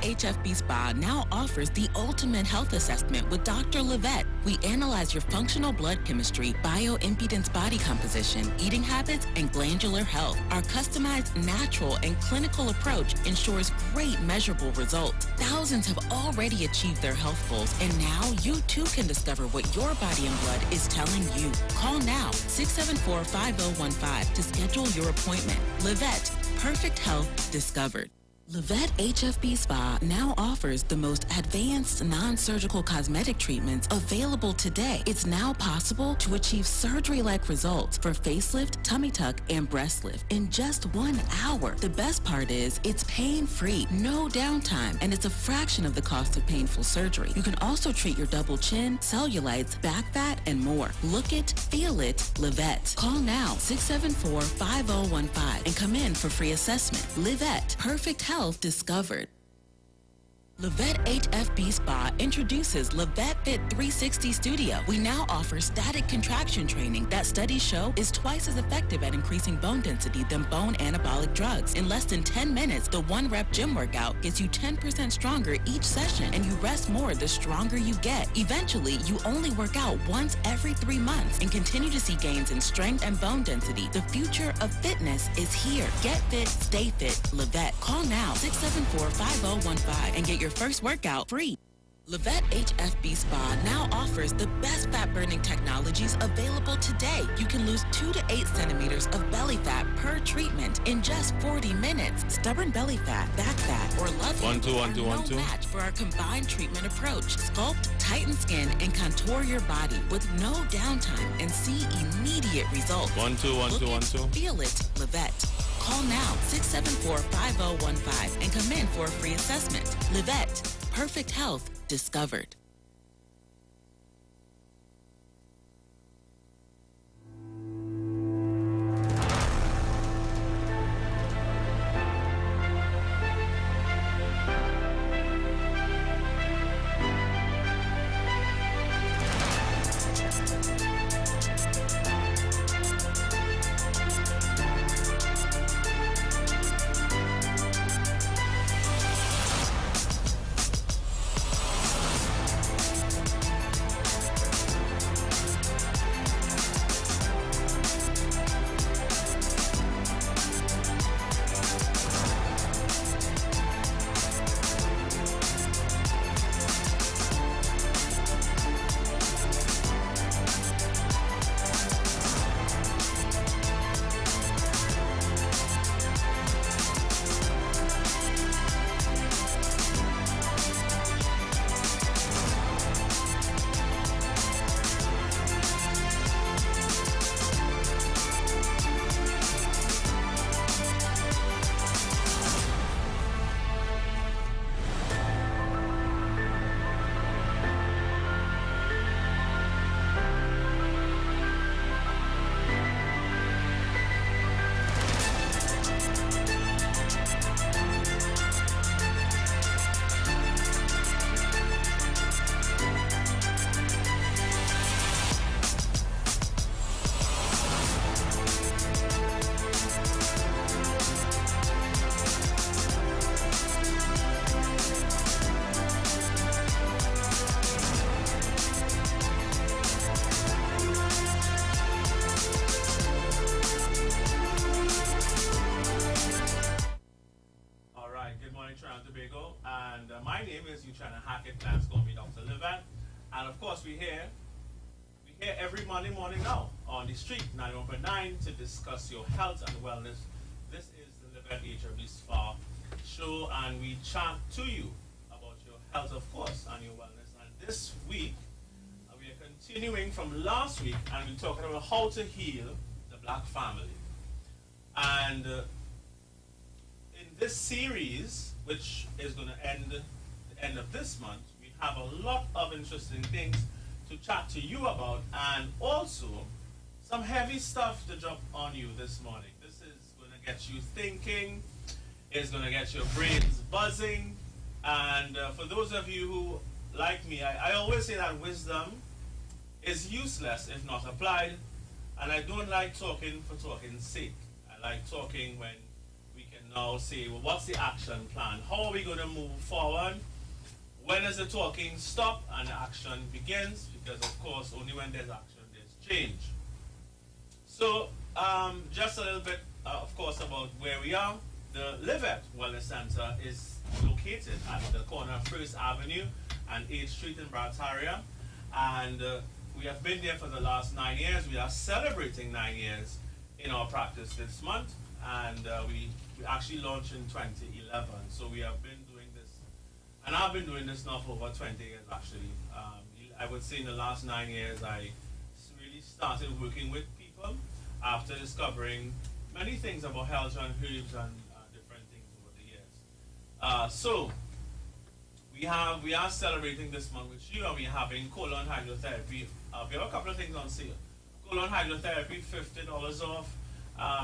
HFB Spa now offers the ultimate health assessment with Dr. Livette. We analyze your functional blood chemistry, bioimpedance body composition, eating habits, and glandular health. Our customized, natural, and clinical approach ensures great measurable results. Thousands have already achieved their health goals, and now you too can discover what your body and blood is telling you. Call now, 674-5015 to schedule your appointment. Livette, perfect health discovered. Livette HFB Spa now offers the most advanced non-surgical cosmetic treatments available today. It's now possible to achieve surgery-like results for facelift, tummy tuck, and breast lift in just 1 hour. The best part is it's pain-free, no downtime, and it's a fraction of the cost of painful surgery. You can also treat your double chin, cellulites, back fat, and more. Look it, feel it, Livette. Call now, 674-5015, and come in for free assessment. Livette, perfect health discovered. Livette HFB Spa introduces Livette Fit 360 Studio. We now offer static contraction training that studies show is twice as effective at increasing bone density than bone anabolic drugs. In less than 10 minutes, the 1-rep gym workout gets you 10% stronger each session, and you rest more the stronger you get. Eventually, you only work out once every 3 months and continue to see gains in strength and bone density. The future of fitness is here. Get fit, stay fit, Livette. Call now, 674-5015, and get your first workout free. Livette HFB Spa now offers the best fat-burning technologies available today. You can lose 2 to 8 centimeters of belly fat per treatment in just 40 minutes. Stubborn belly fat, back fat, or love handles are no match for our combined treatment approach. Sculpt, tighten skin, and contour your body with no downtime and see immediate results. 1 2 1 2 1 2. Feel it, Livette. Call now, 674-5015, and come in for a free assessment. Livette, perfect health discovered. My name is Uchenna Hackett, plans call me Dr. Livette. And of course we're here every Monday morning now on the street, 91.9, to discuss your health and wellness. This is the Livette HFB Spa show, and we chat to you about your health, of course, and your wellness. And this week, we are continuing from last week, and we're talking about how to heal the black family. And in this series, which is going to end the end of this month, we have a lot of interesting things to chat to you about, and also some heavy stuff to drop on you this morning. This is going to get you thinking, it's going to get your brains buzzing, and for those of you who, like me, I always say that wisdom is useless if not applied, and I don't like talking for talking's sake. I like talking when we can now say, well, what's the action plan? How are we going to move forward? When does the talking stop and the action begins? Because of course, only when there's action, there's change. So, just a little bit, of course, about where we are. The Livette Wellness Center is located at the corner of First Avenue and 8th Street in Barataria. And we have been there for the last 9 years. We are celebrating 9 years in our practice this month. And we actually launched in 2011. So we have been doing this. And I've been doing this now for over 20 years, actually. I would say in the last 9 years, I really started working with people after discovering many things about health and herbs and different things over the years. So we are celebrating this month with you, and we're having colon hydrotherapy. We have a couple of things on sale. Colon hydrotherapy, $50 off.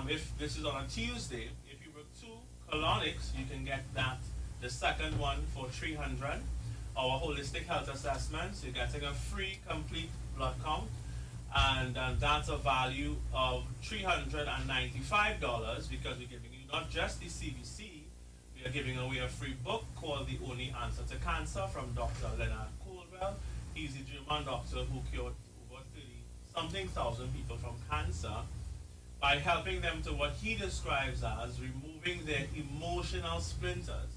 If this is on a Tuesday, if you book 2 colonics, you can get that. The second one for $300. Our holistic health assessment, so you're getting a free complete blood count, and that's a value of $395 because we're giving you not just the CBC, we are giving away a free book called The Only Answer to Cancer from Dr. Leonard Coldwell. He's a German doctor who cured over 30-something thousand people from cancer by helping them to what he describes as removing their emotional splinters.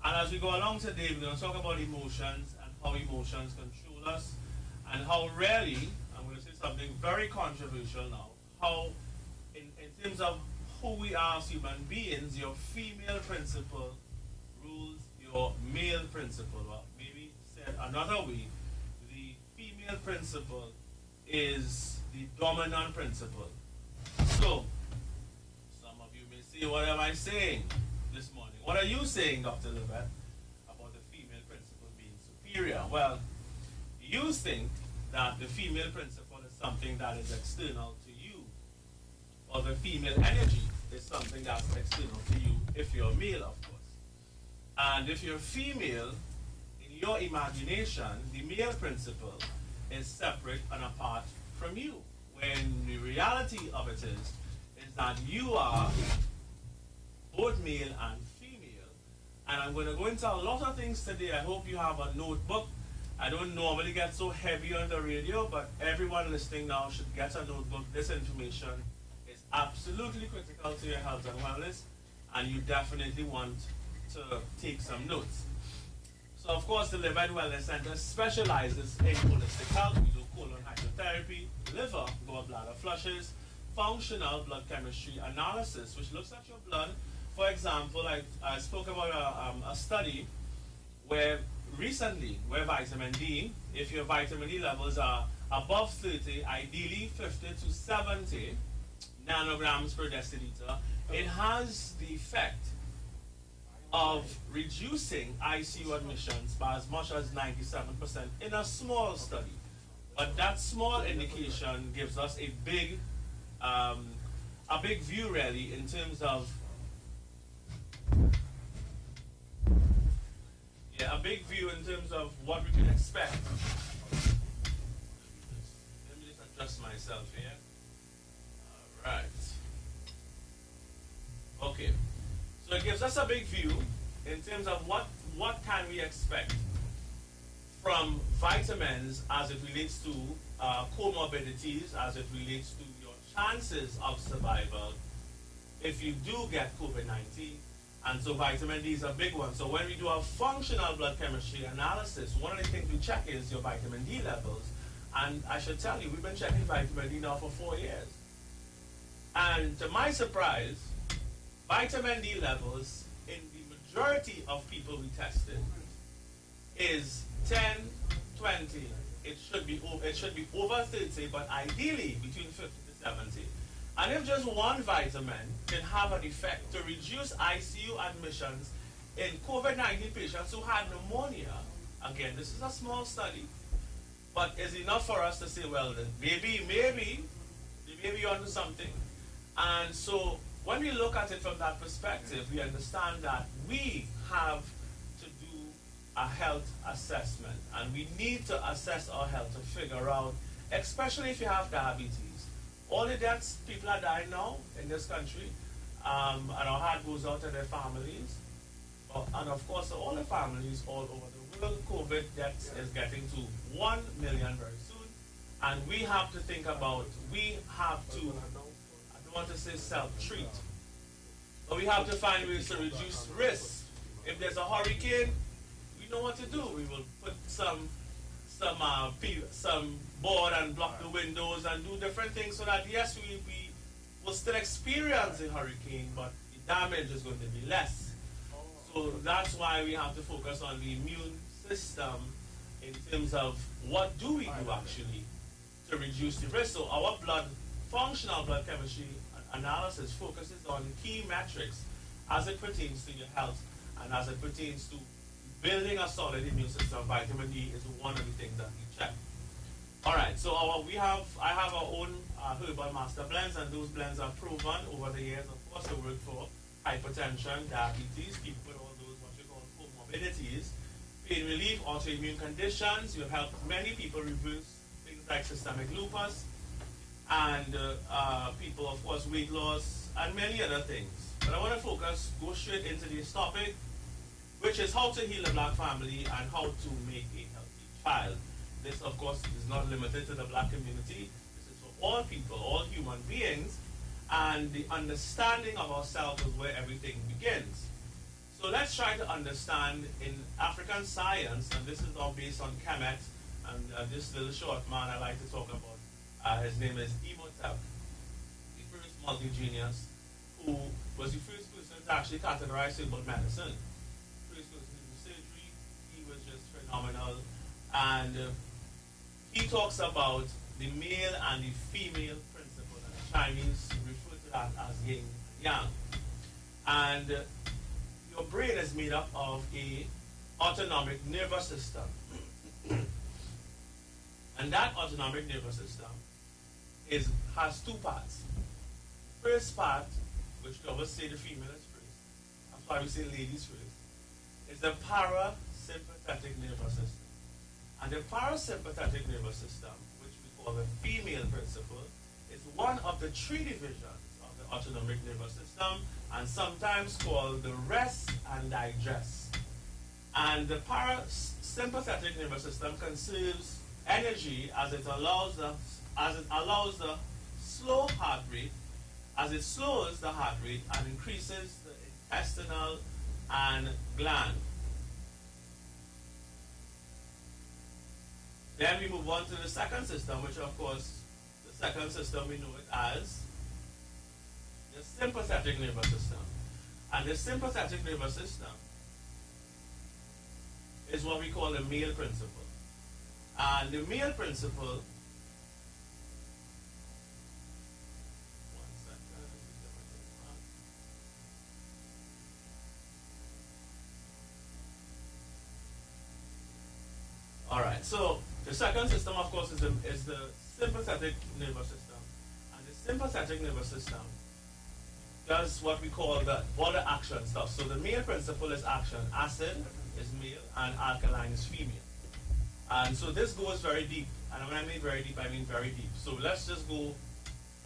And as we go along today, we're going to talk about emotions and how emotions control us, and how really, I'm going to say something very controversial now, how in terms of who we are as human beings, your female principle rules your male principle. Well, maybe said another way, the female principle is the dominant principle. So, some of you may say, what am I saying this morning? What are you saying, Dr. Livette, about the female principle being superior? Well, you think that the female principle is something that is external to you, or the female energy is something that's external to you if you're male, of course. And if you're female, in your imagination, the male principle is separate and apart from you, when the reality of it is that you are both male and female. And I'm going to go into a lot of things today. I hope you have a notebook. I don't normally get so heavy on the radio, but everyone listening now should get a notebook. This information is absolutely critical to your health and wellness, and you definitely want to take some notes. So, of course, the Livette Wellness Center specializes in holistic health. We do colon hydrotherapy, liver, gallbladder flushes, functional blood chemistry analysis, which looks at your blood. For example, I spoke about a study where recently, where vitamin D, if your vitamin D levels are above 30, ideally 50 to 70 nanograms per deciliter, it has the effect of reducing ICU admissions by as much as 97% in a small study. But that small indication gives us a big view, really, in terms of a big view in terms of what we can expect. Let me just adjust myself here. All right. Okay. So it gives us a big view in terms of what can we expect from vitamins as it relates to comorbidities, as it relates to your chances of survival if you do get COVID-19. And so vitamin D is a big one. So when we do a functional blood chemistry analysis, one of the things we check is your vitamin D levels. And I should tell you, we've been checking vitamin D now for 4 years. And to my surprise, vitamin D levels in the majority of people we tested is 10, 20. It should be over 30, but ideally between 50 to 70. And if just one vitamin can have an effect to reduce ICU admissions in COVID-19 patients who had pneumonia, again, this is a small study, but is enough for us to say, well, maybe you're onto something. And so when we look at it from that perspective, we understand that we have to do a health assessment, and we need to assess our health to figure out, especially if you have diabetes. All the deaths, people are dying now in this country, And our heart goes out to their families. And of course, all the families all over the world. COVID deaths is getting to 1 million very soon. And we have to think about, we have to, I don't want to say self-treat, but we have to find ways to reduce risk. If there's a hurricane, we know what to do. We will put some board and block the windows and do different things so that yes, we will still experience a hurricane, but the damage is going to be less. So that's why we have to focus on the immune system in terms of what do we do actually to reduce the risk. So our functional blood chemistry analysis focuses on key metrics as it pertains to your health and as it pertains to building a solid immune system. Vitamin D is one of the things that we check. All right, so I have our own herbal master blends, and those blends are proven over the years, of course, to work for hypertension, diabetes, people with all those what you call comorbidities, pain relief, autoimmune conditions. You have helped many people reverse things like systemic lupus, and people, of course, weight loss, and many other things. But I want to go straight into this topic, which is how to heal the black family and how to make a healthy child. This, of course, is not limited to the black community. This is for all people, all human beings, and the understanding of ourselves is where everything begins. So let's try to understand in African science, and this is all based on Kemet, and this little short man I like to talk about, his name is Imhotep, the first multi-genius, who was the first person to actually categorize herbal medicine. First person to do surgery. He was just phenomenal. And he talks about the male and the female principle, and the Chinese refer to that as yin and yang. And your brain is made up of a autonomic nervous system. And that autonomic nervous system has two parts. First part, which covers, say, the female is first, that's why we say ladies first, is the parasympathetic nervous system. And the parasympathetic nervous system, which we call the female principle, is one of the three divisions of the autonomic nervous system, and sometimes called the rest and digest. And the parasympathetic nervous system conserves energy as it allows the slow heart rate, as it slows the heart rate and increases the intestinal and gland. Then we move on to the second system, which of course, the second system we know it as the sympathetic nervous system. And the sympathetic nervous system is what we call the male principle. And the male principle, one second, all right, so the second system, of course, is the sympathetic nervous system. And the sympathetic nervous system does what we call all the action stuff. So the male principle is action. Acid is male and alkaline is female. And so this goes very deep. And when I mean very deep, I mean very deep. So let's just go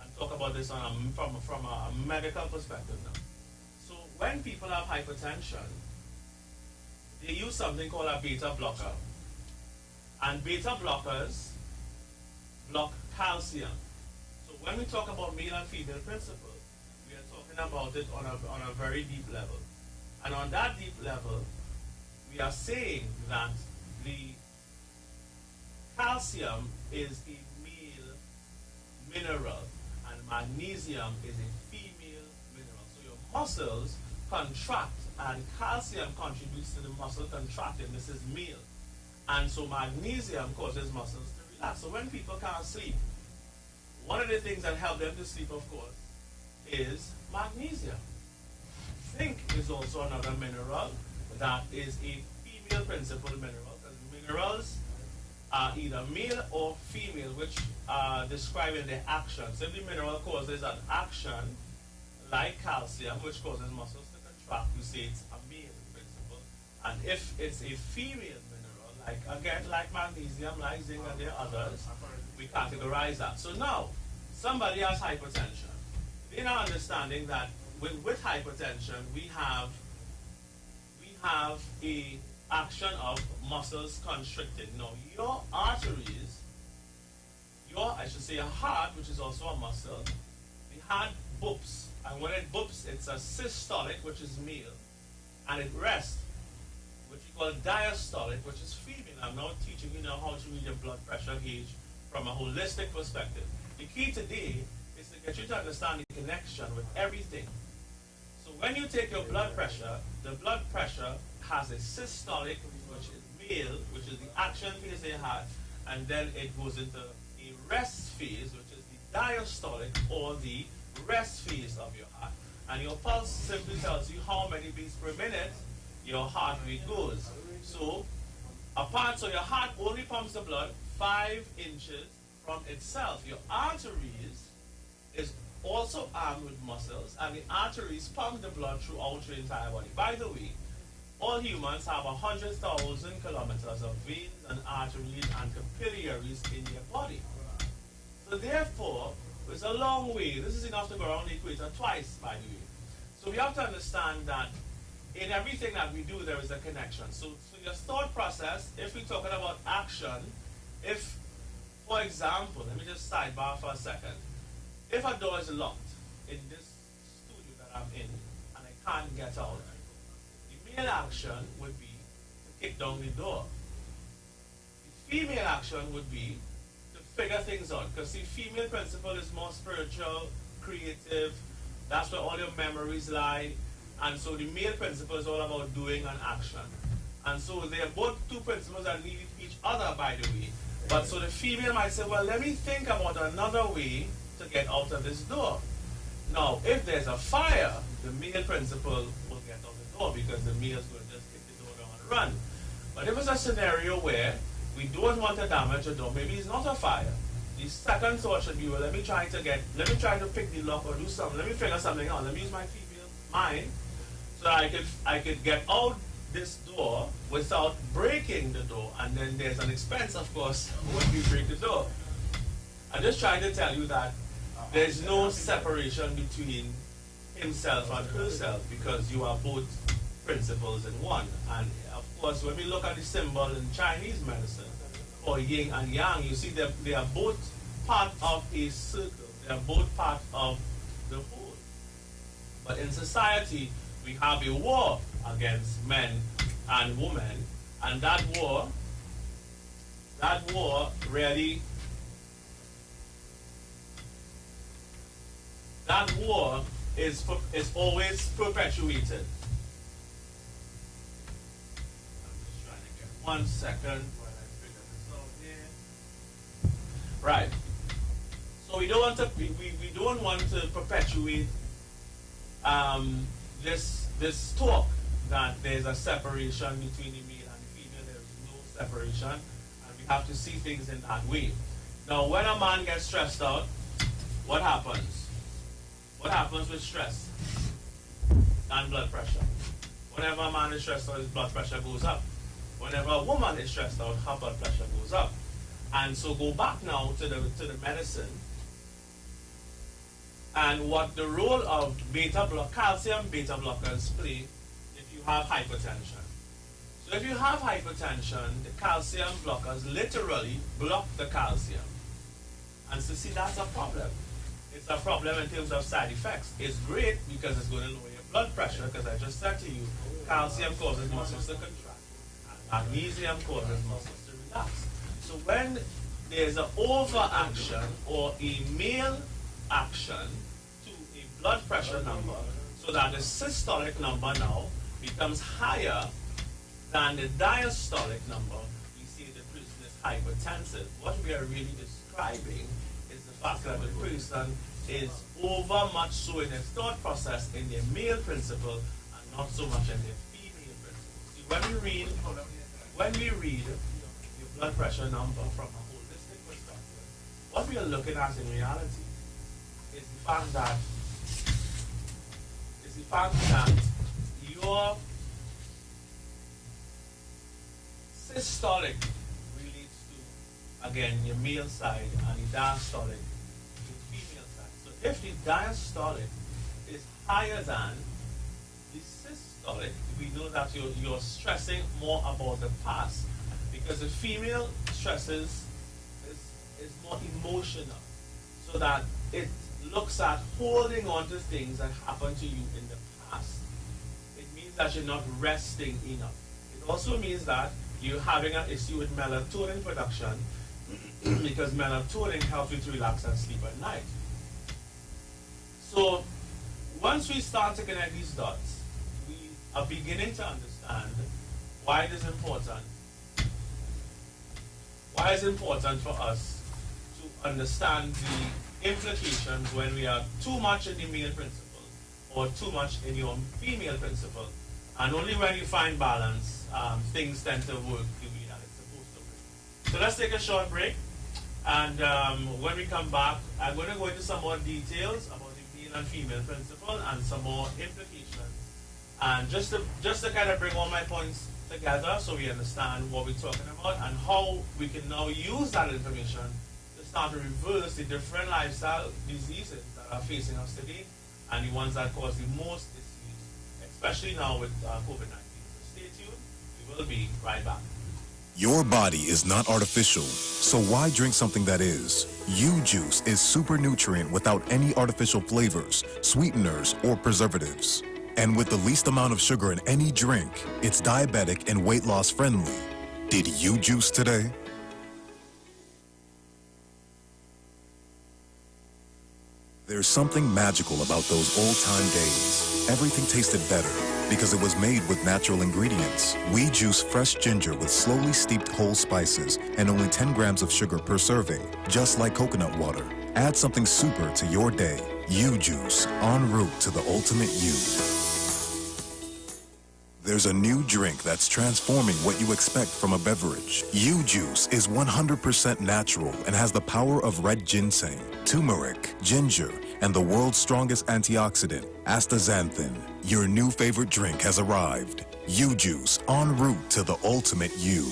and talk about this from a medical perspective now. So when people have hypertension, they use something called a beta blocker. And beta blockers block calcium. So when we talk about male and female principle, we are talking about it on a very deep level. And on that deep level, we are saying that the calcium is a male mineral and magnesium is a female mineral. So your muscles contract and calcium contributes to the muscle contracting. This is male. And so magnesium causes muscles to relax. So when people can't sleep, one of the things that help them to sleep, of course, is magnesium. Zinc is also another mineral that is a female principle mineral. Because minerals are either male or female, which are describing their action. So if the mineral causes an action, like calcium, which causes muscles to contract, we say it's a male principle. And if it's a female mineral, like magnesium, like zinc, and there are others, we categorize that. So now, somebody has hypertension. They're not understanding that with hypertension, we have a action of muscles constricted. Now, your arteries, I should say, your heart, which is also a muscle, the heart boops, and when it boops, it's a systolic, which is male, and it rests, which we call diastolic, which is female. I'm now teaching you now how to read your blood pressure gauge from a holistic perspective. The key today is to get you to understand the connection with everything. So when you take your blood pressure, the blood pressure has a systolic, which is male, which is the action phase of your heart, and then it goes into a rest phase, which is the diastolic, or the rest phase of your heart. And your pulse simply tells you how many beats per minute your heart rate goes. So your heart only pumps the blood 5 inches from itself. Your arteries is also armed with muscles, and the arteries pump the blood throughout your entire body. By the way, all humans have 100,000 kilometers of veins and arteries and capillaries in their body. So therefore, it's a long way. This is enough to go around the equator twice, by the way. So we have to understand that in everything that we do, there is a connection. So your thought process, if we're talking about action, if, for example, let me just sidebar for a second. If a door is locked in this studio that I'm in, and I can't get out, the male action would be to kick down the door. The female action would be to figure things out. Because the female principle is more spiritual, creative. That's where all your memories lie. And so the male principle is all about doing and action. And so they are both two principles that need each other, by the way. But so the female might say, well, let me think about another way to get out of this door. Now, if there's a fire, the male principle will get out the door because the male is going to just kick the door down and run. But if it's a scenario where we don't want to damage the door, maybe it's not a fire. The second thought should be, well, let me try to pick the lock or do something. Let me figure something out. Let me use my female mind so that I could get out this door without breaking the door. And then there's an expense, of course, when we break the door. I'm just trying to tell you that there's no separation between himself and herself because you are both principles in one. And of course, when we look at the symbol in Chinese medicine, or yin and yang, you see that they are both part of a circle. They are both part of the whole. But in society, we have a war against men and women, and that war is always perpetuated. I'm just trying to get 1 second while I figure this out here. Right. So we don't want to perpetuate this talk that there's a separation between the male and the female. There is no separation, and we have to see things in that way. Now, when a man gets stressed out, what happens? What happens with stress and blood pressure? Whenever a man is stressed out, his blood pressure goes up. Whenever a woman is stressed out, her blood pressure goes up. And so go back now to the medicine and what the role of calcium beta blockers play if you have hypertension. So if you have hypertension, the calcium blockers literally block the calcium. And so see, that's a problem. It's a problem in terms of side effects. It's great because it's going to lower your blood pressure, because I just said to you, calcium causes muscles to contract, and magnesium causes muscles to relax. So when there's an overaction or a male action to a blood pressure number, so that the systolic number now becomes higher than the diastolic number, we see the person is hypertensive. What we are really describing is the fact that the person is over much so in their thought process in their male principle and not so much in their female principle. See, when we read your blood pressure number from a holistic perspective, what we are looking at in reality is the fact that your systolic relates to, again, your male side, and the diastolic to the female side. So if the diastolic is higher than the systolic, we know that you're stressing more about the past, because the female stresses is more emotional, so that it looks at holding on to things that happened to you in the past. It means that you're not resting enough. It also means that you're having an issue with melatonin production because melatonin helps you to relax and sleep at night. So once we start to connect these dots, we are beginning to understand why it is important. Why it's important for us to understand the implications when we are too much in the male principle or too much in your female principle. And only when you find balance, things tend to work the way that it's supposed to work. So let's take a short break. And when we come back, I'm going to go into some more details about the male and female principle and some more implications. And just to kind of bring all my points together so we understand what we're talking about and how we can now use that information to start to reverse the different lifestyle diseases that are facing us today and the ones that cause the most disease, especially now with COVID-19. So stay tuned. We will be right back. Your body is not artificial, so why drink something that is? U-Juice is super nutrient without any artificial flavors, sweeteners, or preservatives. And with the least amount of sugar in any drink, it's diabetic and weight loss friendly. Did you juice today? There's something magical about those old-time days. Everything tasted better because it was made with natural ingredients. We juice fresh ginger with slowly steeped whole spices and only 10 grams of sugar per serving, just like coconut water. Add something super to your day. U-Juice, en route to the ultimate you. There's a new drink that's transforming what you expect from a beverage. U-Juice is 100% natural and has the power of red ginseng, turmeric, ginger, and the world's strongest antioxidant, astaxanthin. Your new favorite drink has arrived. U-Juice, en route to the ultimate you.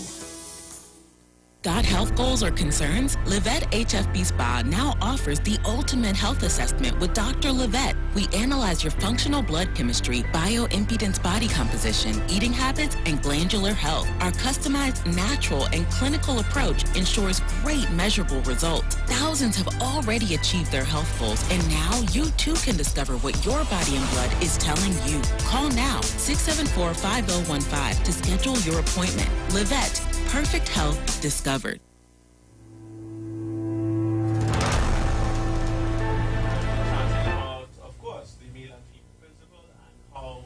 Got health goals or concerns? Livette HFB Spa now offers the ultimate health assessment with Dr. Livette. We analyze your functional blood chemistry, bioimpedance body composition, eating habits, and glandular health. Our customized, natural, and clinical approach ensures great measurable results. Thousands have already achieved their health goals, and now you too can discover what your body and blood is telling you. Call now, 674-5015 to schedule your appointment. Livette. Perfect health discovered. About, of course, the male and female principle and how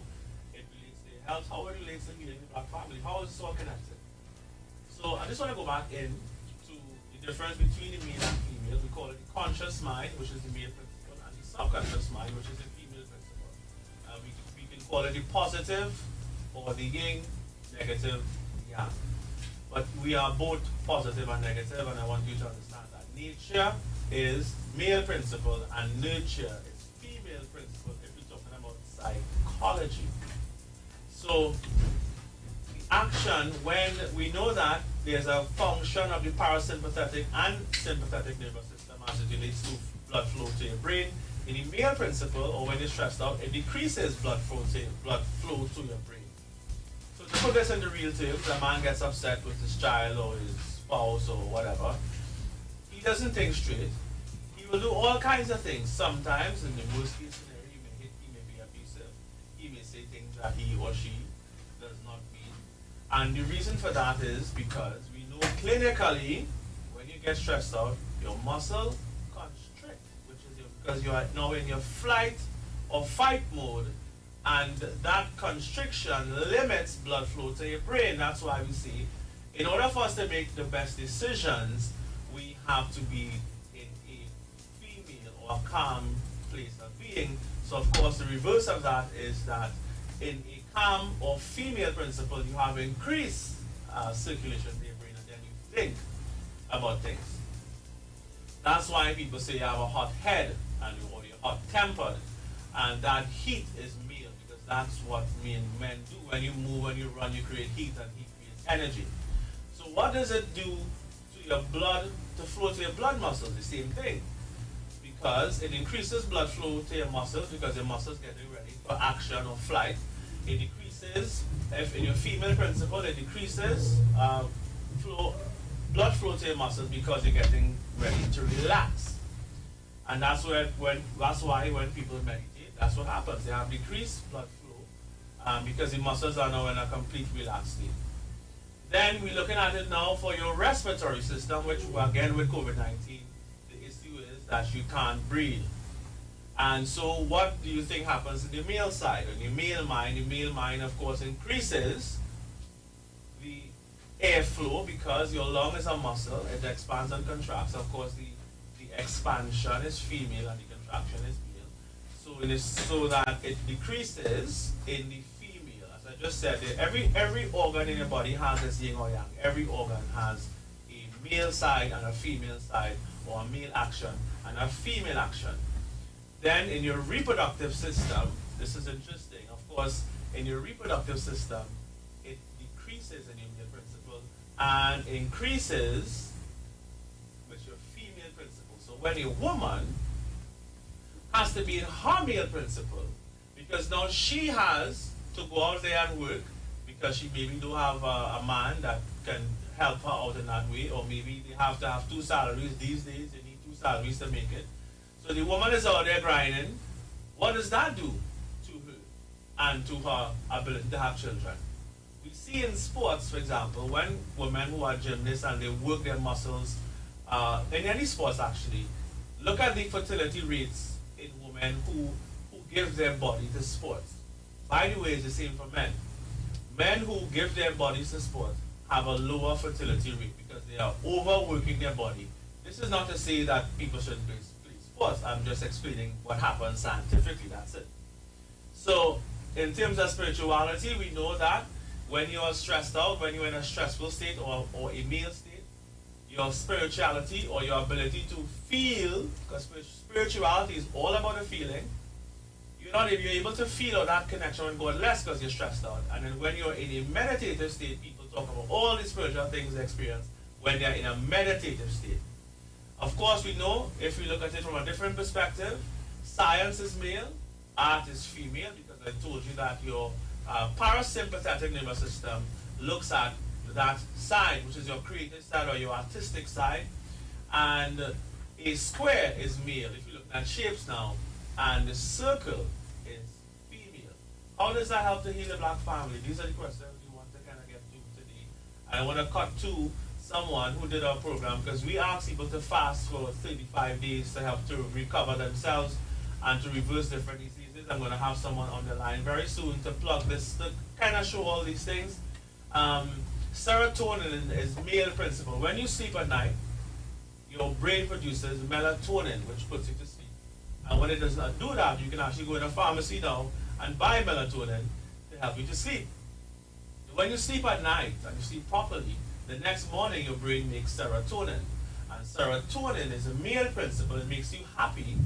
it relates to health, how it relates to healing the black family, how it's all connected. So I just want to go back in to the difference between the male and female. We call it the conscious mind, which is the male principle, and the subconscious mind, which is the female principle. We can call it the positive or the yin, negative, yang. But we are both positive and negative, and I want you to understand that nature is male principle and nurture is female principle if you're talking about psychology. So the action, when we know that there's a function of the parasympathetic and sympathetic nervous system as it relates to blood flow to your brain, in the male principle, or when you're stressed out, it decreases blood flow to your brain. To put this in the real terms, a man gets upset with his child or his spouse or whatever. He doesn't think straight. He will do all kinds of things. Sometimes, in the worst case scenario, he may be abusive. He may say things that he or she does not mean. And the reason for that is because we know clinically, when you get stressed out, your muscle constrict, which is because you are now in your flight or fight mode. And that constriction limits blood flow to your brain. That's why we see, in order for us to make the best decisions, we have to be in a female or calm place of being. So of course the reverse of that is that in a calm or female principle, you have increased circulation to your brain, and then you think about things. That's why people say you have a hot head or you're hot-tempered, and that heat is male. That's what men do. When you move, when you run, you create heat, and heat creates energy. So what does it do to your blood, to flow to your blood muscles? The same thing. because it increases blood flow to your muscles because your muscles getting ready for action or flight. It decreases, if in your female principle, it decreases blood flow to your muscles because you're getting ready to relax. And that's why when people meditate, that's what happens. They have decreased blood flow because the muscles are now in a complete relaxed state. Then we're looking at it now for your respiratory system, which again with COVID-19, the issue is that you can't breathe. And so what do you think happens in the male side? In the male mind of course increases the airflow because your lung is a muscle, it expands and contracts. Of course the expansion is female and the contraction is male. So that it decreases in the female. As I just said, every organ in your body has its yin or yang. Every organ has a male side and a female side, or a male action and a female action. Then in your reproductive system, this is interesting, of course, in your reproductive system, it decreases in your male principle and increases with your female principle. So when a woman has to be in her male principle, because now she has to go out there and work, because she maybe don't have a man that can help her out in that way, or maybe they have to have two salaries. These days, they need two salaries to make it. So the woman is out there grinding. What does that do to her and to her ability to have children? We see in sports, for example, when women who are gymnasts and they work their muscles, in any sports actually, look at the fertility rates in women who give their body to sports. By the way, it's the same for men. Men who give their bodies to sports have a lower fertility rate because they are overworking their body. This is not to say that people shouldn't play sports. I'm just explaining what happens scientifically, that's it. So, in terms of spirituality, we know that when you are stressed out, when you're in a stressful state or a male state, your spirituality or your ability to feel, because spirituality is all about a feeling, you're able to feel that connection with God less because you're stressed out. And then when you're in a meditative state, people talk about all the spiritual things they experience when they're in a meditative state. Of course, we know, if we look at it from a different perspective, science is male, art is female, because I told you that your parasympathetic nervous system looks at that side, which is your creative side or your artistic side, and a square is male, if you look at shapes now, and the circle is female. How does that help to heal the black family? These are the questions we want to kind of get to today. I want to cut to someone who did our program, because we asked people to fast for 35 days to help to recover themselves and to reverse different diseases. I'm going to have someone on the line very soon to plug this, to kind of show all these things. Serotonin is male principle. When you sleep at night, your brain produces melatonin, which puts you to sleep. And when it does not do that, you can actually go in a pharmacy now and buy melatonin to help you to sleep. When you sleep at night and you sleep properly, the next morning your brain makes serotonin. And serotonin is a male principle. It makes you happy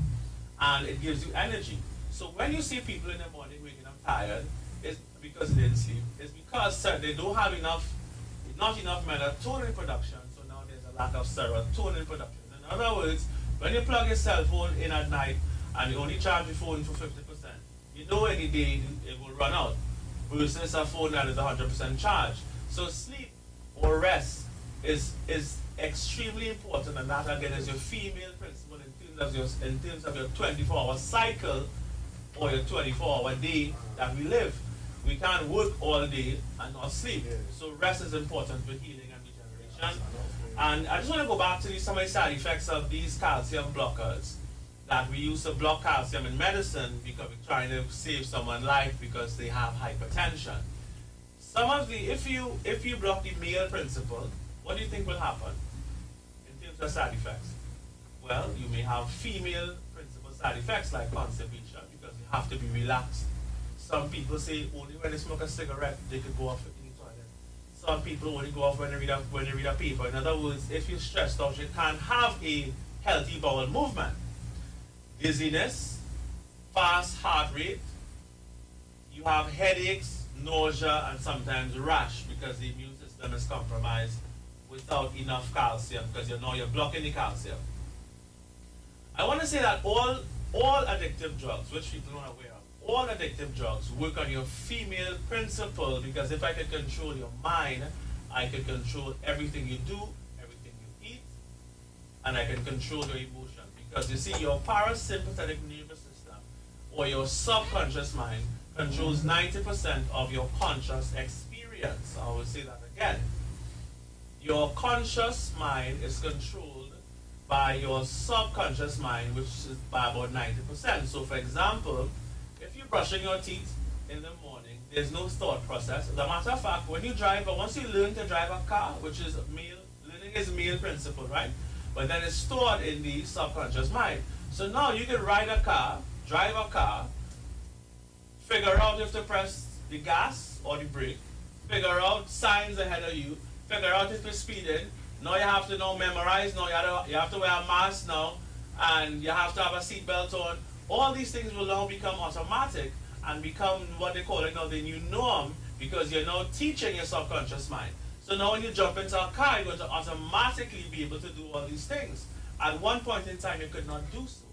and it gives you energy. So when you see people in the morning waking up tired, it's because they didn't sleep. It's because they don't have not enough melatonin production, so now there's a lack of serotonin production. In other words, when you plug your cell phone in at night and you only charge your phone for 50%, you know any day it will run out, versus a phone that is 100% charged. So sleep or rest is extremely important, and that again is your female principle in terms of your 24-hour cycle or your 24-hour day that we live. We can't work all day and not sleep. So rest is important for healing and regeneration. And I just want to go back to some of the side effects of these calcium blockers that we use to block calcium in medicine because we're trying to save someone's life because they have hypertension. Some of the, if you block the male principle, what do you think will happen in terms of side effects? Well, you may have female principle side effects like constipation because you have to be relaxed. Some people say only when they smoke a cigarette they could go off in the toilet. Some people only go off when they read a paper. In other words, if you're stressed out, you can't have a healthy bowel movement. Dizziness, fast heart rate, you have headaches, nausea, and sometimes rash because the immune system is compromised without enough calcium because you're blocking the calcium. I want to say that all addictive drugs, which people are not aware of, all addictive drugs work on your female principle, because if I could control your mind, I could control everything you do, everything you eat, and I can control your emotion. Because you see, your parasympathetic nervous system or your subconscious mind controls 90% of your conscious experience. I will say that again. Your conscious mind is controlled by your subconscious mind, which is by about 90%. So, for example, if you're brushing your teeth in the morning, there's no thought process. As a matter of fact, when you drive, or once you learn to drive a car, which is male, learning is male principle, right? But then it's stored in the subconscious mind. So now you can ride a car, drive a car, figure out if to press the gas or the brake, figure out signs ahead of you, figure out if you're speeding. Now you have to now memorize, now you have to wear a mask now, and you have to have a seatbelt on. All these things will now become automatic and become what they call it now the new norm, because you're now teaching your subconscious mind. So now when you jump into a car, you're going to automatically be able to do all these things. At one point in time, you could not do so.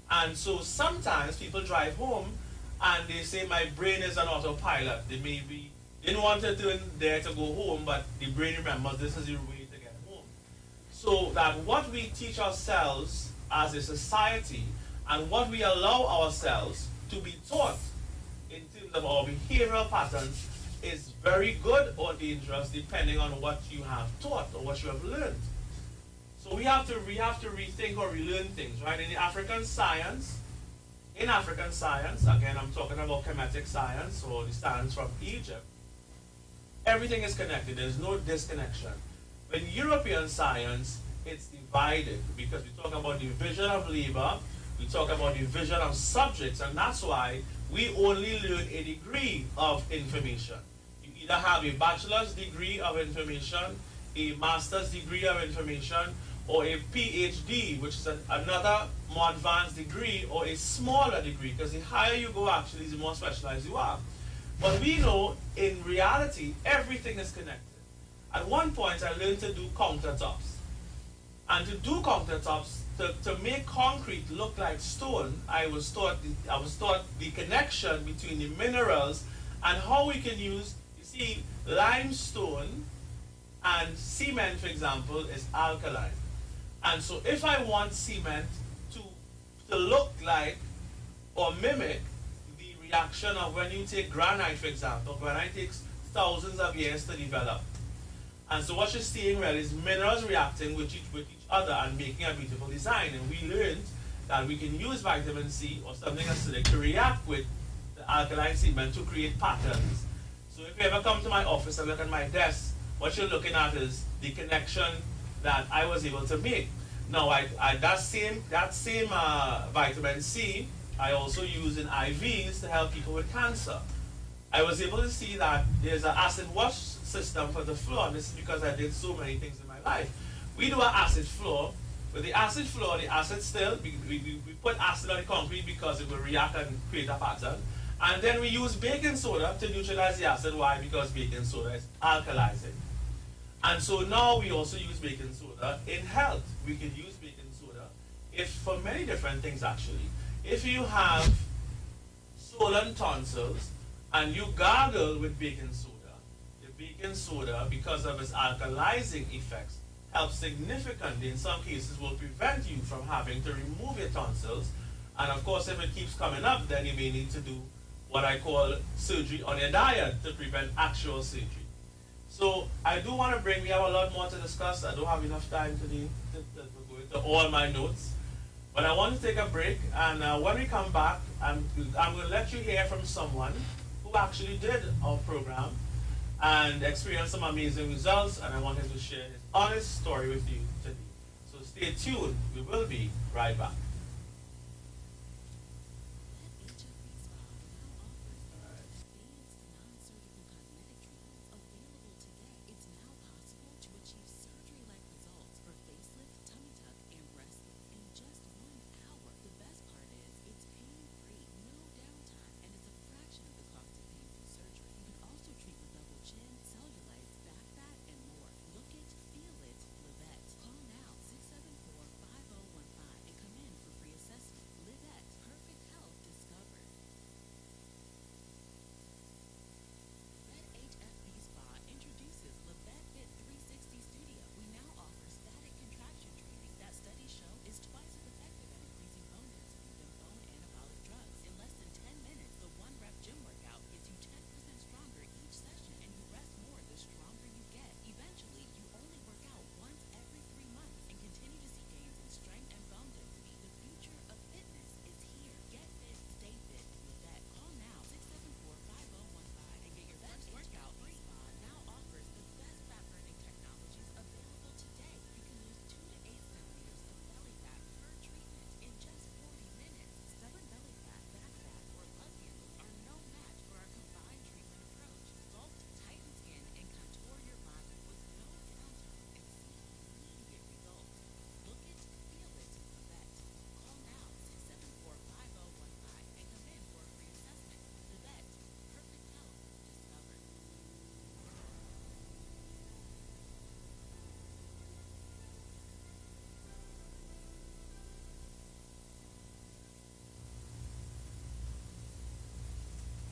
And so sometimes people drive home and they say, my brain is an autopilot. They maybe didn't want to turn there to go home, but the brain remembers this is your way to get home. So that what we teach ourselves as a society and what we allow ourselves to be taught in terms of our behavioral patterns is very good or dangerous depending on what you have taught or what you have learned. So we have to rethink or relearn things, right? In African science, again, I'm talking about Kemetic science or the science from Egypt, everything is connected. There's no disconnection. In European science, it's divided because we talk about division of labor, we talk about division of subjects, and that's why we only learn a degree of information. You either have a bachelor's degree of information, a master's degree of information, or a PhD, which is another more advanced degree, or a smaller degree, because the higher you go actually, the more specialized you are. But we know, in reality, everything is connected. At one point, I learned to do countertops. And to do countertops, to make concrete look like stone, I was taught the connection between the minerals and how we can use, you see, limestone and cement, for example, is alkaline. And so if I want cement to look like or mimic the reaction of when you take granite, for example, granite takes thousands of years to develop. And so what you're seeing really is minerals reacting with each other and making a beautiful design. And we learned that we can use vitamin C or something acidic to react with the alkaline cement to create patterns. So if you ever come to my office and look at my desk, what you're looking at is the connection that I was able to make. Now, that same vitamin C, I also use in IVs to help people with cancer. I was able to see that there's an acid wash system for the floor, and this is because I did so many things in my life. We do an acid floor. With the acid floor, the acid still, we put acid on the concrete because it will react and create a pattern. And then we use baking soda to neutralize the acid. Why? Because baking soda is alkalizing. And so now we also use baking soda in health. We can use baking soda for many different things actually. If you have swollen tonsils and you gargle with baking soda, the baking soda, because of its alkalizing effects, helps significantly, in some cases, will prevent you from having to remove your tonsils. And of course, if it keeps coming up, then you may need to do what I call surgery on your diet to prevent actual surgery. So I do want to we have a lot more to discuss. I don't have enough time today to go into all my notes. But I want to take a break, and when we come back, I'm going to let you hear from someone who actually did our program and experienced some amazing results, and I want him to share his honest story with you today. So stay tuned. We will be right back. Call now 674-5015 and come in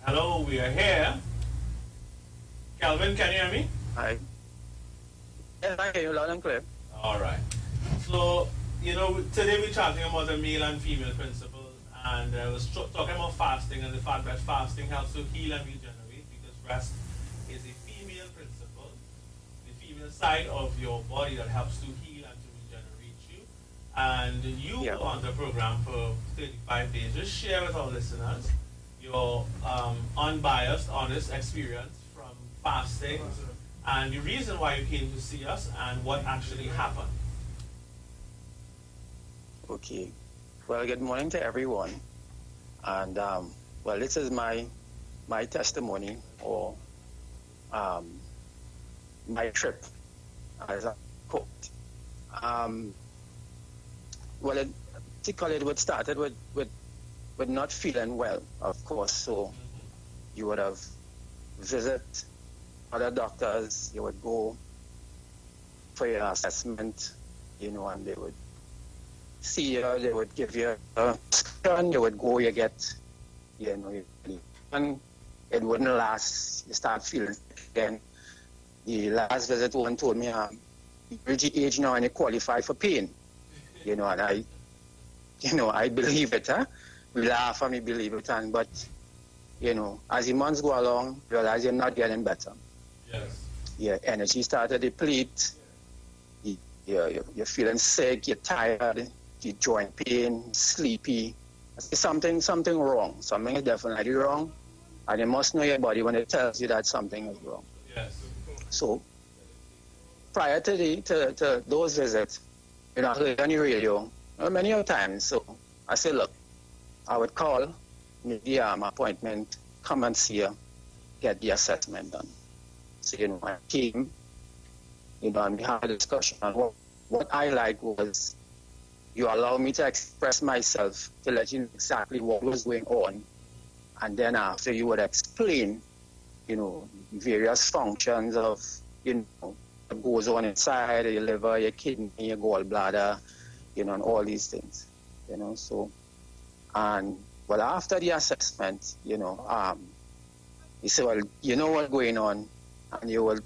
Hello, we are here. Calvin, can you hear me? Hi. Yes, I hear you loud and clear. All right. So, today we're talking about the male and female principles, and I was talking about fasting and the fact that fasting helps to heal and regenerate because rest is a female principle, the female side of your body that helps to heal and to regenerate you. And you were on the program for 35 days. Just share with our listeners your unbiased, honest experience from fasting and the reason why you came to see us and what actually happened. Okay. Well, good morning to everyone. And well, this is my testimony or my trip, as I quote. Well, typically it would started with not feeling well, of course. So you would have visit other doctors. You would go for your assessment, and they would see you, they would give you a scan, you would go, you get, and it wouldn't last, you start feeling sick again. The last visit, one told me, you reach the age now and you qualify for pain, and I believe it, huh? We laugh and we believe it, but, as the months go along, you realize you're not getting better. Yes. Your energy started to deplete, you're feeling sick, you're tired, you joint pain, sleepy. Something wrong. Something is definitely wrong. And you must know your body when it tells you that something is wrong. Yes. So prior to those visits, I heard on the radio many times. So I said, look, I would call, make the appointment, come and see you, get the assessment done. So, I came, and we had a discussion. And what I liked was you allow me to express myself to let you know exactly what was going on. And then after you would explain, various functions of, what goes on inside your liver, your kidney, your gallbladder, and all these things, so. And, well, after the assessment, you say, well, you know what's going on, and you will,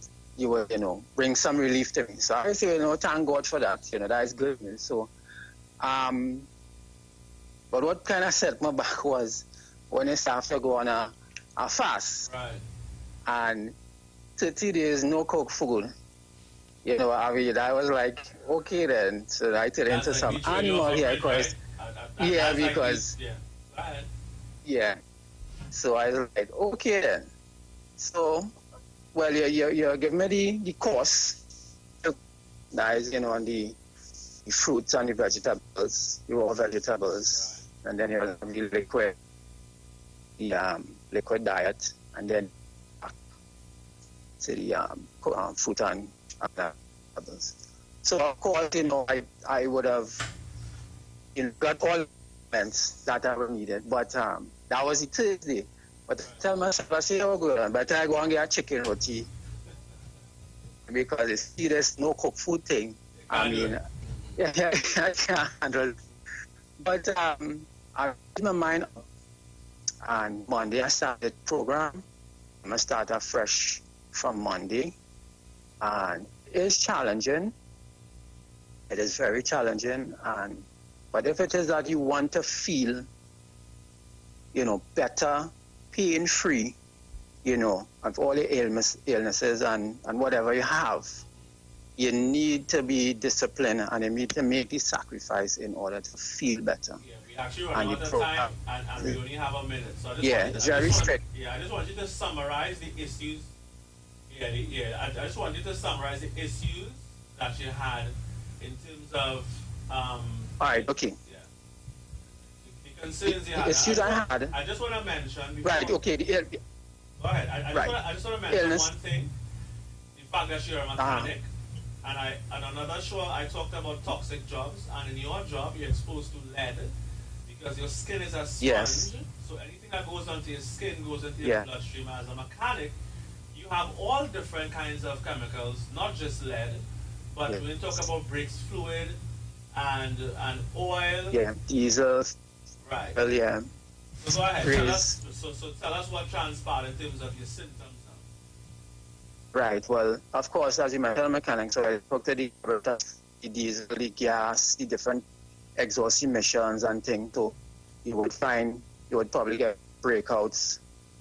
bring some relief to me. So I say, thank God for that, that is good news. So, but what kind of set me back was when I started to go on a fast. Right. And 30 days, no cook food. I was like, okay then. So I turned into some animal here because, because, yeah. So I was like, okay then. So, well, you give me the course. That is, on the fruits and the vegetables, the raw vegetables, and then you have the liquid diet, and then to the fruit and vegetables. So of course, I would have got all the elements that I needed, but that was the Thursday. But I tell myself, I say, oh good, but I go and get a chicken roti because it's serious, no cooked food thing. I mean, yeah, I can't handle it. But I put my mind up, and Monday I started the program. I'm going to start afresh from Monday. And it's challenging. It is very challenging. But if it is that you want to feel, better, pain-free, of all the illnesses and whatever you have, you need to be disciplined and you need to make the sacrifice in order to feel better. Yeah, we actually run out of time and we only have a minute. So it's very strict. I just want you to summarize the issues. I just want you to summarize the issues that you had in terms of... all right, okay. Yeah. The concerns you had. Issues I had. I just want to mention... Right, okay. Go ahead. I just want to mention Illness. one thing. The fact that you're a mechanic. And on another show, I talked about toxic jobs, and in your job, you're exposed to lead because your skin is a sponge. Yes. So anything that goes onto your skin goes into your bloodstream. As a mechanic, you have all different kinds of chemicals, not just lead, but when you talk about brakes fluid and oil. Yeah, diesel. Right. Well, yeah. So go ahead. Praise. So tell us what transpired in terms of your symptoms now. Right. Well, of course, as you mentioned, mechanics, so I spoke to the diesel, the gas, the different exhaust emissions and things. So you would probably get breakouts,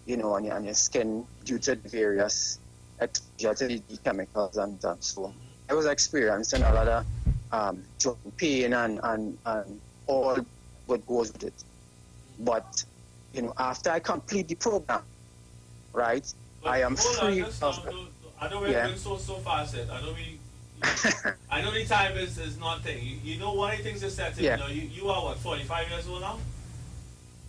on your skin due to the various exposure to the chemicals and stuff. So I was experiencing a lot of joint pain and all what goes with it. But after I complete the program, right, But I am free of. I know we're going so fast. I know the time is not thing. You know one of the things you said to me. You are what, 45 years old now?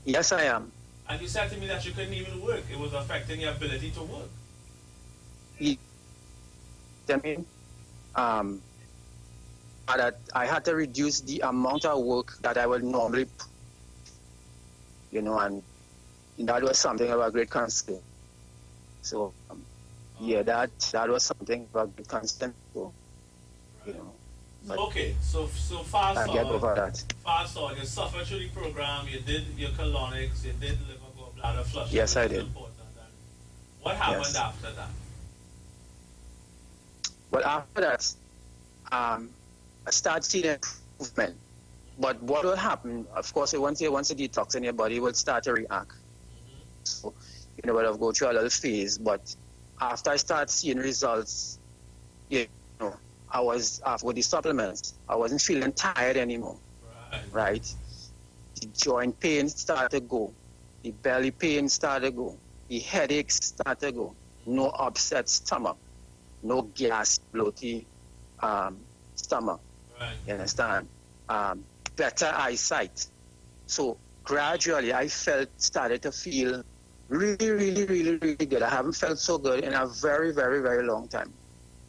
Yes, I am. And you said to me that you couldn't even work. It was affecting your ability to work. That I had to reduce the amount of work that I would normally, and that was something of a great concern. So, that was something of a great concern. So, okay, so fast I get over that. Fast on, you suffered through the program, you did your colonics, you did liver gallbladder flush. Yes, I did. What happened after that? Well, after that, I started seeing improvement. But what will happen, of course, once you detox in your body, will start to react. So, we'll go through a little phase. But after I start seeing results, I was, with the supplements, I wasn't feeling tired anymore. Right? The joint pain started to go. The belly pain started to go. The headaches started to go. No upset stomach. No gas, bloaty stomach. Right. You understand? Better eyesight. So gradually I started to feel really, really, really, really good. I haven't felt so good in a very, very, very long time.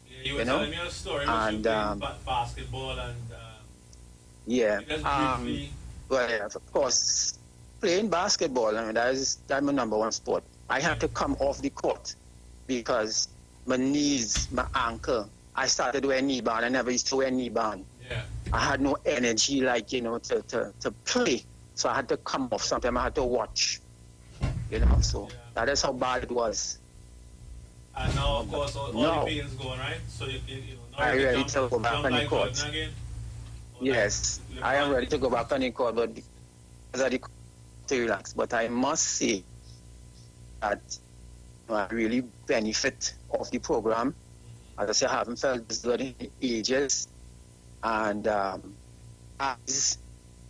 Yeah, you were telling me a story about you playing basketball and well, yeah, of course, playing basketball, I mean, that's my number one sport. I had to come off the court because my knees, my ankle, I started wearing knee band. I never used to wear knee band. Yeah. I had no energy, to play. So I had to come off. Sometimes I had to watch, So that is how bad it was. And now, of course, all the pain's going, right? So now I'm ready to go back on the court. Yes, I am ready to go back on the court, but because of the to relax. But I must say that I really benefit of the program. As I say, I haven't felt this good in ages, and eyes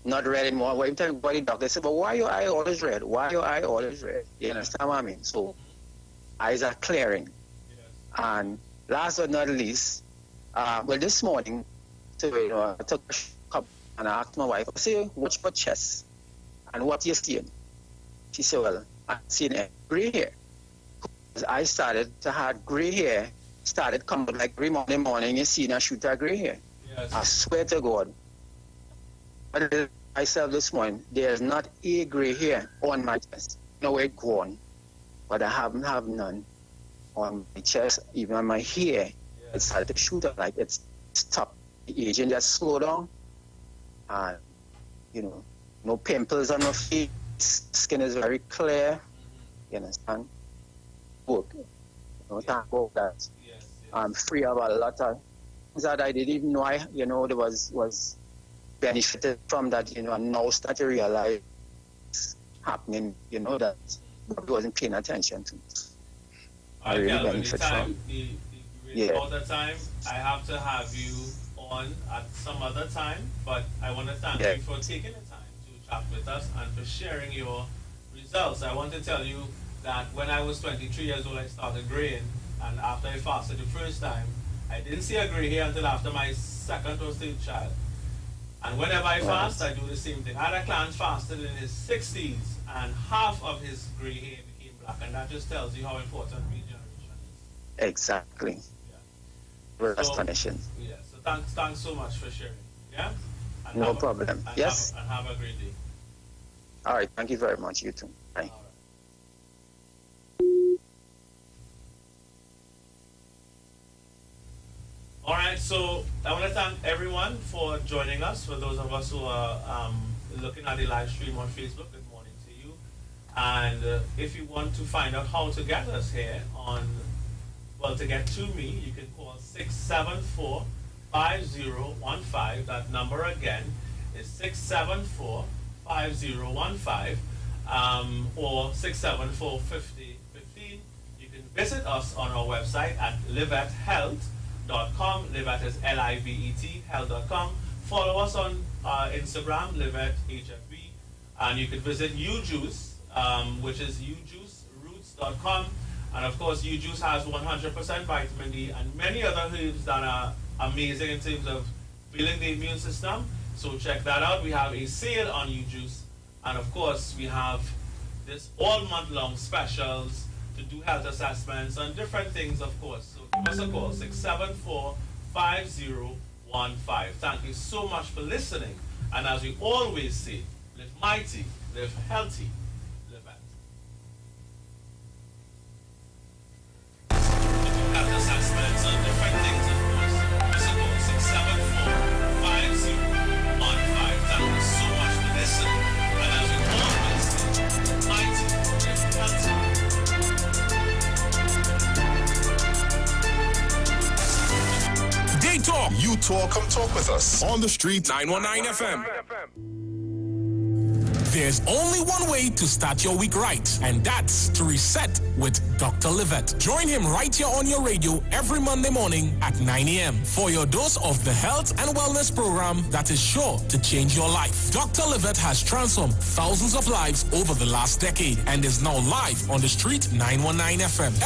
not red anymore. When you tell the doctor, they say, "But why your eye always red? Why your eye always red?" You understand what I mean? So eyes are clearing. Yes. And last but not least, this morning, I took a cup and I asked my wife, I said, "What's your chest? And what you seeing?" She said, "Well, I'm seeing gray hair." I started to have gray hair, started coming like every morning, you see a shoot of gray hair. Yes. I swear to God, I did myself this morning, there's not a gray hair on my chest. No, it's gone. But I haven't have none on my chest, even on my hair. Yes. It started to shoot up, like it's stopped. The aging just slowed down. And, no pimples on my face. Skin is very clear. You understand? Good. Thank God that. Yes. I'm free of a lot of things that I didn't even know there was benefited from that, and now start to realize happening, that I wasn't paying attention to. I really benefit from. All the time, I have to have you on at some other time, but I want to thank you for taking the time to chat with us and for sharing your results. I want to tell you that when I was 23 years old, I started graying, and after I fasted the first time, I didn't see a gray hair until after my second or third child. And whenever I fast, I do the same thing. I had a client fasted in his 60s, and half of his gray hair became black, and that just tells you how important regeneration is. Exactly. We're astonishing. Yeah. So thanks so much for sharing. Yeah. And no problem. Yes. And have a great day. All right. Thank you very much. You too. Bye. All right, so I want to thank everyone for joining us. For those of us who are looking at the live stream on Facebook, good morning to you. And if you want to find out how to get us here to get to me, you can call 674-5015. That number again is 674-5015 or 674-5015. You can visit us on our website at livethealth.com. Livet is Livet, health.com. Follow us on Instagram, LivetHFB, and you can visit UJuice, which is ujuiceroots.com. And of course, UJuice has 100% vitamin D and many other herbs that are amazing in terms of building the immune system. So check that out. We have a sale on UJuice. And of course, we have this all month long specials to do health assessments and different things, of course. So give us a call, 674-5015. Thank you so much for listening. And as we always say, live mighty, live healthy, live at. Health assessments and different things, of course. Give us a call, 674-5015. Thank you so much for listening. And as we always say, live mighty, live healthy. They talk. You talk. Come talk with us. On the street. 919 FM. There's only one way to start your week right, and that's to reset with Dr. Livett. Join him right here on your radio every Monday morning at 9 a.m. for your dose of the health and wellness program that is sure to change your life. Dr. Livett has transformed thousands of lives over the last decade and is now live on the street 919 FM.